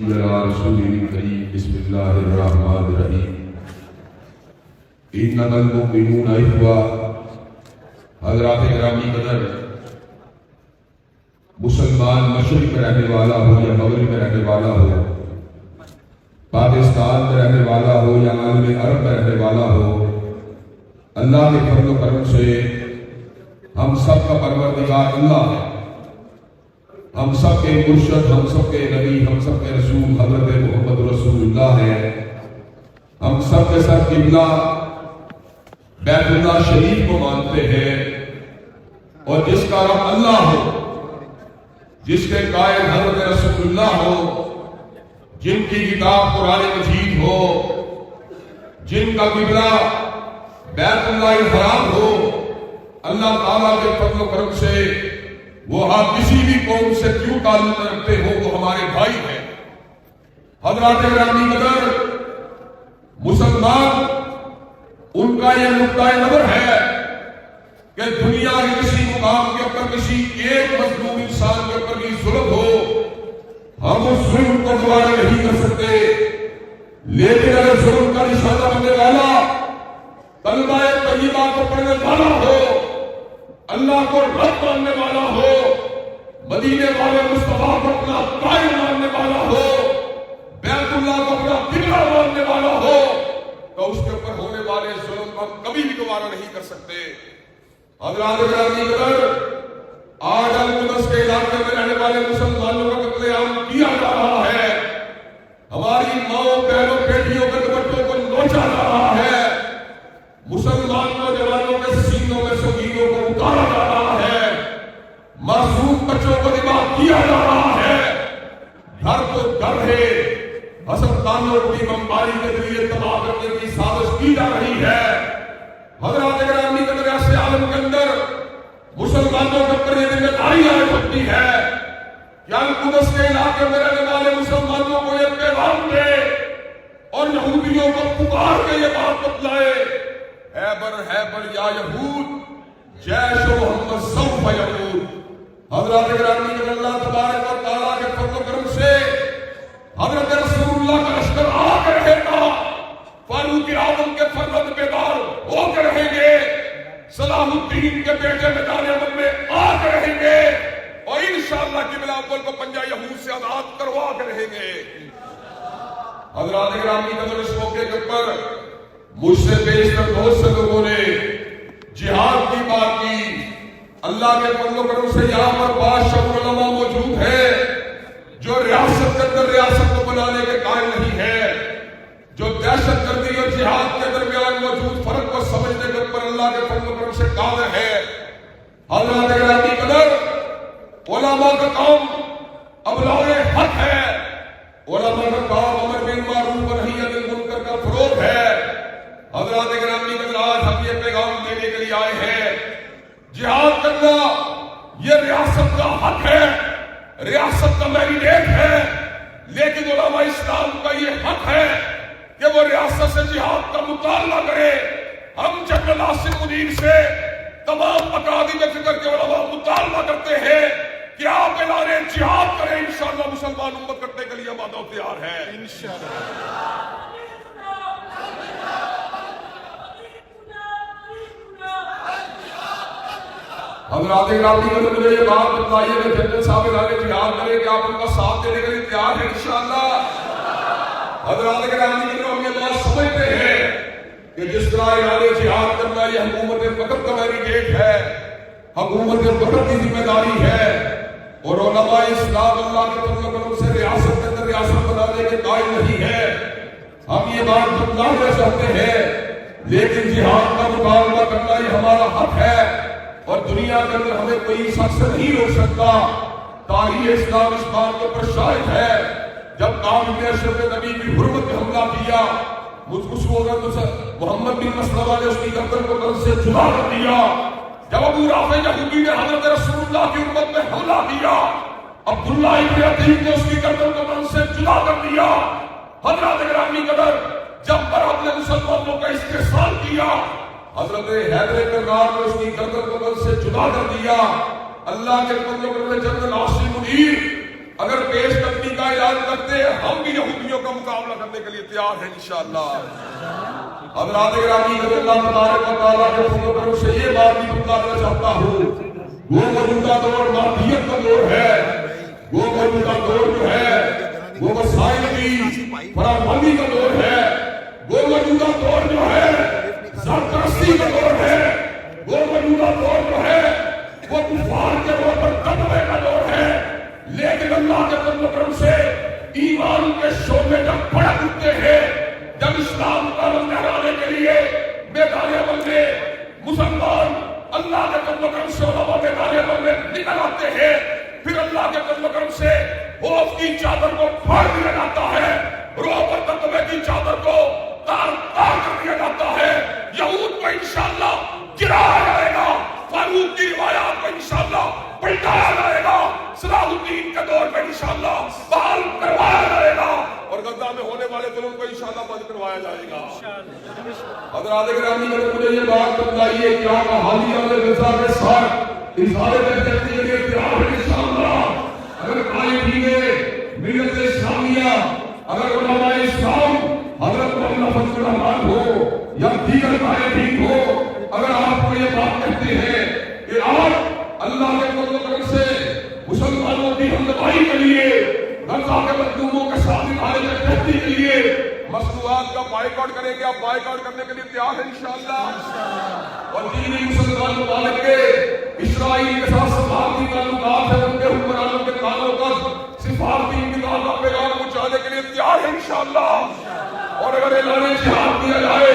رسول کریم بسم اللہ الرحمن الرحیم انما المؤمنون اخوہ۔ حضرات گرامی قدر، مسلمان مشرق میں رہنے والا ہو یا مغرب میں رہنے والا ہو، پاکستان میں رہنے والا ہو یا عالم عرب میں رہنے والا ہو، اللہ کے فضل و کرم سے ہم سب کا پروردگار اللہ ہے۔ ہم سب کے مرشد، ہم سب کے نبی، ہم سب کے رسول حضرت محمد رسول اللہ ہے۔ ہم سب کے سب قبلہ بیت اللہ شریف کو مانتے ہیں، اور جس کا رب اللہ ہو، جس کے قائد حضرت رسول اللہ ہو، جن کی کتاب قرآن مجید ہو، جن کا قبلہ بیت اللہ الحرام ہو، اللہ تعالیٰ کے فضل و کرم سے وہ آپ کسی بھی قوم سے کیوں تعلق رکھتے ہو، وہ ہمارے بھائی ہیں۔ حضرات گرامی قدر، مسلمان ان کا یہ نقطہ نظر ہے کہ دنیا کے کسی مقام کے اوپر کسی ایک مظلوم انسان کے اوپر بھی ظلم ہو، ہم اس ظلم کو دوبارہ نہیں کر سکتے، لیکن اگر ظلم کا نشانہ بننے والا کلمہ طیبہ کو پڑھنے والا ہو، اللہ کو رب ماننے والا ہو، مدینے والے مصطفیٰ کو اپنا قائد ماننے والا ہو، بیت اللہ کو اپنا قبلہ ماننے والا ہو، تو اس کے اوپر ہونے والے ظلم کو ہم کبھی بھی گوارا نہیں کر سکتے۔ حضرات گرامی قدر، آج القدس کے علاقے میں رہنے والے مسلمانوں کا قتل عام کیا جا رہا ہے، ہماری ماؤں بہنوں بیٹیوں کے دوپٹوں کو نوچا جا رہا ہے، مسلمان نوجوانوں کے سینوں میں سگینوں کو اتارا جا رہا ہے، معصوم بچوں کو ذبح کیا جا رہا ہے، گھر تو گھر ہے، ہسپتالوں کی بمباری کے ذریعے تباہ کرنے کی سازش کی جا رہی ہے۔ حضرات گرامی قدر، ایسے عالم کے اندر مسلمانوں کے اوپر یہ ذمہ داری آ سکتی ہے کہ القدس کے علاقے میں رہنے والے مسلمانوں کو یہ پیغام دے اور یہودیوں کو پکار کے یہ بات بتلائے، ہیبر یا یہود جیش محمد سوف یعود۔ حضرات گرامی قدر، اللہ تبارک و تعالیٰ کے فضل و کرم سے حضرت رسول اللہ کا لشکر آ کے رہے گا، فاروق اعظم کے فرزند بیدار ہو کے رہیں گے، صلاح الدین کے بیٹے میدان عمل میں آ کے رہیں گے، اور انشاءاللہ قبلہ اول کو پنجہ یہود سے آزاد کروا کے رہیں گے۔ حضرات گرامی قدر، اس موقع کے اوپر مجھ سے بیشتر بہت سے لوگوں نے جہاد کی بات کی۔ اللہ کے فضل و کرم سے یہاں پر بادشاہ علماء موجود ہے جو ریاست کے اندر ریاست کو بنانے کے قائل نہیں ہے، جو دہشت گردی اور جہاد کے درمیان موجود فرق کو سمجھنے کے اوپر اللہ کے فضل و کرم سے قادر ہے۔ حضرات گرامی قدر، علماء کا کام ابلاغ حق ہے، علماء کا کام امر بالمعروف و نہی عن المنکر کا فروغ ہے۔ حضرات گرامی قدر، آج ہم یہ پیغام دینے کے لیے آئے ہیں، جہاد کرنا یہ ریاست کا حق ہے، ریاست کا مینڈیٹ ہے، لیکن علماء اسلام کا یہ حق ہے کہ وہ ریاست سے جہاد کا مطالبہ کرے۔ ہم جنرل عاصم منیر سے تمام اکادم فکر کے علماء مطالبہ کرتے ہیں کہ آپ اعلان جہاد کریں، انشاءاللہ مسلمان امت کرنے کے لیے آمادہ و تیار ہے انشاءاللہ۔ حضرات گرامی قدر، مجھے یہ بات بتائیے کہ جنرل صاحب اعلان جہاد کریں کہ آپ ان کا ساتھ دینے کے لیے تیار ہیں انشاءاللہ۔ حضرات گرامی قدر، ہم یہ بات سمجھتے ہیں کہ جس طرح اعلان جہاد کرنا یہ حکومت فقط کا مینڈیٹ ہے، حکومت فقط کی ذمہ داری ہے، اور علماء اسلام اللہ کے فضل و کرم سے ریاست کے اندر ریاست بنانے کے قائل نہیں ہے۔ ہم یہ بات بتلانا چاہتے ہیں، لیکن جہاد کا مقابلہ کرنا یہ ہمارا حق ہے، اور دنیا کے اندر ہمیں کوئی شخص نہیں روک سکتا۔ تاریخ اسلام اس بات کے اوپر شاہد ہے، جب قوم نے اشرف نبی کی حرمت پہ حملہ کیا، محمد بن مسلمہ نے اس کی گردن کو قلب سے جدا کر دیا۔ جب ابو رافع یہودی نے حضرت رسول اللہ کی امت میں حملہ کیا، عبداللہ ابن عتیق نے اس کی گردن کو قلب سے جدا کر دیا۔ حضرات گرامی قدر، جب برہم نے مسلمانوں کا استحصال کیا، حضرت حیدر کرار نے اس کی گردن کو قلب سے جدا کر دیا۔ اللہ کے فضل و کرم سے جنرل عاصم منیر اگر پیش قدمی کا اعلان کرتے ہیں ہم بھی یہودیوں کا مقابلہ کرنے کے لیے تیار ہیں انشاءاللہ۔ حضرات گرامی میں اللہ تبارک و تعالیٰ کے فضل و کرم سے یہ بات بھی بتانا چاہتا ہوں، وہ موجودہ دور مادیت کا دور ہے، وہ موجودہ دور جو ہے وہ وسائل کی فراہمی کا دور ہے، وہ موجودہ دور جو ہے سرپرستی کا دور ہے، وہ موجودہ دور جو ہے وہ کفار کے دور پر قدمے کا دور ہے، لیکن اللہ کے فضل و کرم سے ایمان کے شعبے جب بھڑک اٹھتے ہیں، جب اسلام کا رنگ لہرانے کے لیے میدان عمل میں مسلمان اللہ کے فضل و کرم سے علماء میدان عمل میں نکل آتے ہیں، پھر اللہ کے فضل و کرم سے خوف کی چادر کو پھاڑ دیا جاتا ہے، رعب اور تقوی کی چادر کو تار تار کر دیا جاتا ہے، یہود کو انشاءاللہ گرایا جائے گا، فاروق کی روایات کو انشاءاللہ پلٹایا جائے گا، صلاح الدین کے دور میں انشاءاللہ بحال کروایا جائے گا، اور غزہ میں ہونے والے ظلم کو انشاءاللہ بند کروایا جائے گا۔ حضرات گرامی نے مجھے یہ بات بتائیے کہ آپ حالیہ میں غزہ کے ساتھ اظہار تحقیق کے لیے تیار ہیں انشاءاللہ؟ اگر قائدین ملت اسلامیہ، اگر علماء اسلام حضرت مولانا فضل الرحمان ہو یا دیگر قائدین ہو، اگر آپ کو یہ بات کہتے ہیں کہ آپ اللہ کے فضل و کرم سے مسلمانوں کی ہمدردی کے لیے، غزہ کے مظلوموں کے ساتھ اظہار تحقیق کے لیے مصنوعات کا بائیکاٹ کریں گے، آپ بائیکاٹ کرنے کے لیے تیار ہیں انشاءاللہ؟ اور دینی مسلمان ممالک کے اسرائیل کے ساتھ سفارتی تعلقات ہیں، ان کے حکمرانوں کے کانوں پر سفارتی انتقال کا پیغام پہنچانے کے لیے تیار ہیں انشاءاللہ؟ اور اگر اعلان جہاد کیا جائے